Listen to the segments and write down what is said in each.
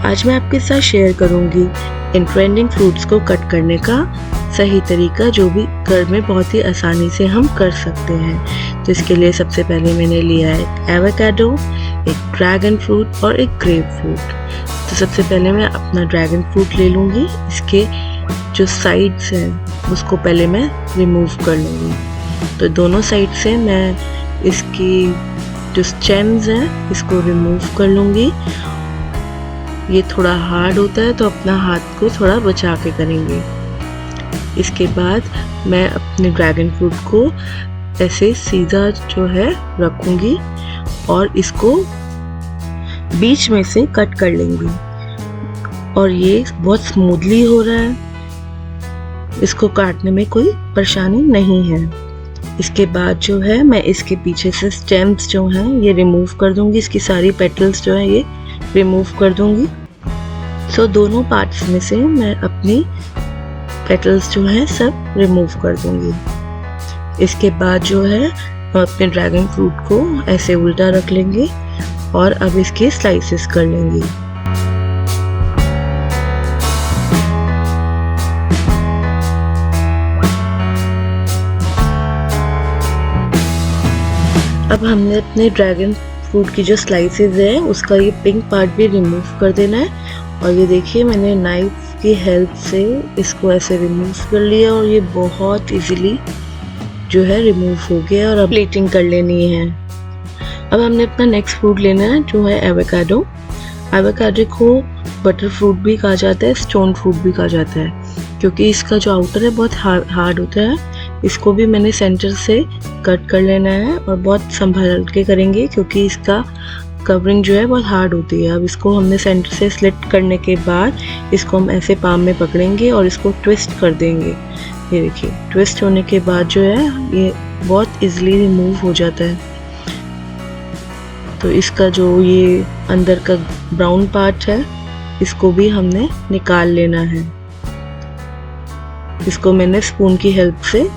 आज मैं आपके साथ शेयर करूंगी इन ट्रेंडिंग फ्रूट्स को कट करने का सही तरीका, जो भी घर में बहुत ही आसानी से हम कर सकते हैं। तो इसके लिए सबसे पहले मैंने लिया है एक एवोकाडो, एक ड्रैगन फ्रूट और एक ग्रेप फ्रूट। तो सबसे पहले मैं अपना ड्रैगन फ्रूट ले लूँगी। इसके जो साइड्स हैं उसको पहले मैं रिमूव कर लूँगी। तो दोनों साइड से मैं इसकी जो स्टेम्स हैं इसको रिमूव कर लूँगी। ये थोड़ा हार्ड होता है तो अपना हाथ को थोड़ा बचा के करेंगे। इसके बाद मैं अपने ड्रैगन फ्रूट को ऐसे सीधा जो है रखूँगी और इसको बीच में से कट कर लेंगे। और ये बहुत स्मूथली हो रहा है, इसको काटने में कोई परेशानी नहीं है। इसके बाद जो है मैं इसके पीछे से स्टेम्स जो हैं ये रिमूव कर दूंगी। इसकी सारी पेटल्स जो है ये रिमूव कर दूंगी। सो दोनों पार्ट्स में से मैं अपनी पेटल्स जो है सब रिमूव कर दूंगी। इसके बाद जो है हम अपने ड्रैगन फ्रूट को ऐसे उल्टा रख लेंगे और अब इसके स्लाइसेस कर लेंगे। अब हमने अपने ड्रैगन फ्रूट की जो स्लाइसेस है उसका ये पिंक पार्ट भी रिमूव कर देना है। और ये देखिए मैंने नाइफ की हेल्प से इसको ऐसे रिमूव कर लिया और ये बहुत इजीली जो है रिमूव हो गया। और अब प्लेटिंग कर लेनी है। अब हमने अपना नेक्स्ट फ्रूट लेना है जो है एवोकाडो। एवोकाडो को बटर फ्रूट भी कहा जाता है, स्टोन फ्रूट भी कहा जाता है, क्योंकि इसका जो आउटर है बहुत हार्ड होता है। इसको भी मैंने सेंटर से कट कर लेना है और बहुत संभाल के करेंगे क्योंकि इसका कवरिंग जो है बहुत हार्ड होती है। अब इसको हमने सेंटर से स्लिट करने के बाद इसको हम ऐसे पाम में पकड़ेंगे और इसको ट्विस्ट कर देंगे। ये देखिए ट्विस्ट होने के बाद जो है ये बहुत इजीली रिमूव हो जाता है। तो इसका जो ये अंदर का ब्राउन पार्ट है इसको भी हमने निकाल लेना है। इसको मैंने स्पून की हेल्प से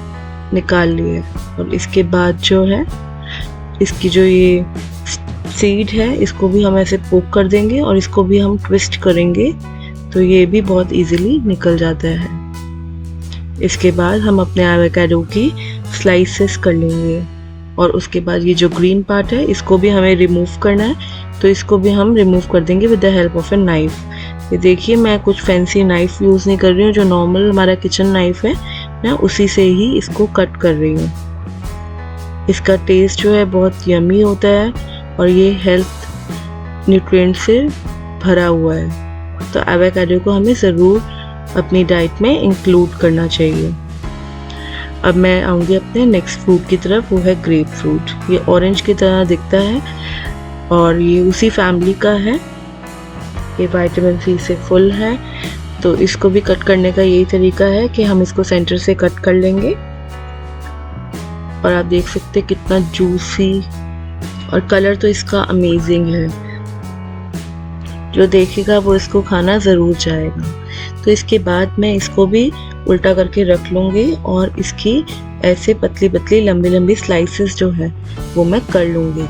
निकाल लिया है। और इसके बाद जो है इसकी जो ये सीड है इसको भी हम ऐसे पोक कर देंगे और इसको भी हम ट्विस्ट करेंगे तो ये भी बहुत इजीली निकल जाता है। इसके बाद हम अपने एवोकाडो की स्लाइसेस कर लेंगे और उसके बाद ये जो ग्रीन पार्ट है इसको भी हमें रिमूव करना है। तो इसको भी हम रिमूव कर देंगे with the help of a knife. ये देखिए मैं कुछ फैंसी नाइफ यूज़ नहीं कर रही हूँ, जो नॉर्मल हमारा किचन नाइफ है मैं उसी से ही इसको कट कर रही हूँ। इसका टेस्ट जो है बहुत यमी होता है और ये हेल्थ न्यूट्रिएंट से भरा हुआ है। तो एवोकाडो को हमें ज़रूर अपनी डाइट में इंक्लूड करना चाहिए। अब मैं आऊँगी अपने नेक्स्ट फ्रूट की तरफ, वो है ग्रेप फ्रूट। ये ऑरेंज की तरह दिखता है और ये उसी फैमिली का है। ये विटामिन सी से फुल है। तो इसको भी कट करने का यही तरीका है कि हम इसको सेंटर से कट कर लेंगे। और आप देख सकते हैं कितना जूसी और कलर तो इसका अमेजिंग है। जो देखेगा वो इसको खाना ज़रूर चाहेगा। तो इसके बाद मैं इसको भी उल्टा करके रख लूँगी और इसकी ऐसे पतली पतली लंबी लंबी स्लाइसेस जो है वो मैं कर लूँगी।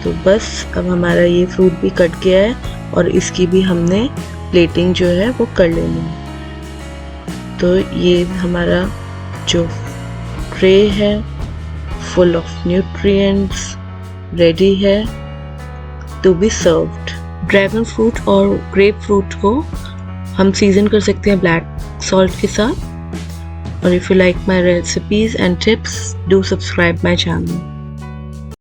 तो बस अब हमारा ये फ्रूट भी कट गया है और इसकी भी हमने प्लेटिंग जो है वो कर लेनी है। तो ये हमारा जो ट्रे है फुल ऑफ न्यूट्रिएंट्स रेडी है to be served. Dragon fruit और ग्रेप फ्रूट को हम सीजन कर सकते हैं ब्लैक सॉल्ट के साथ। और if you like my recipes and tips do subscribe my channel.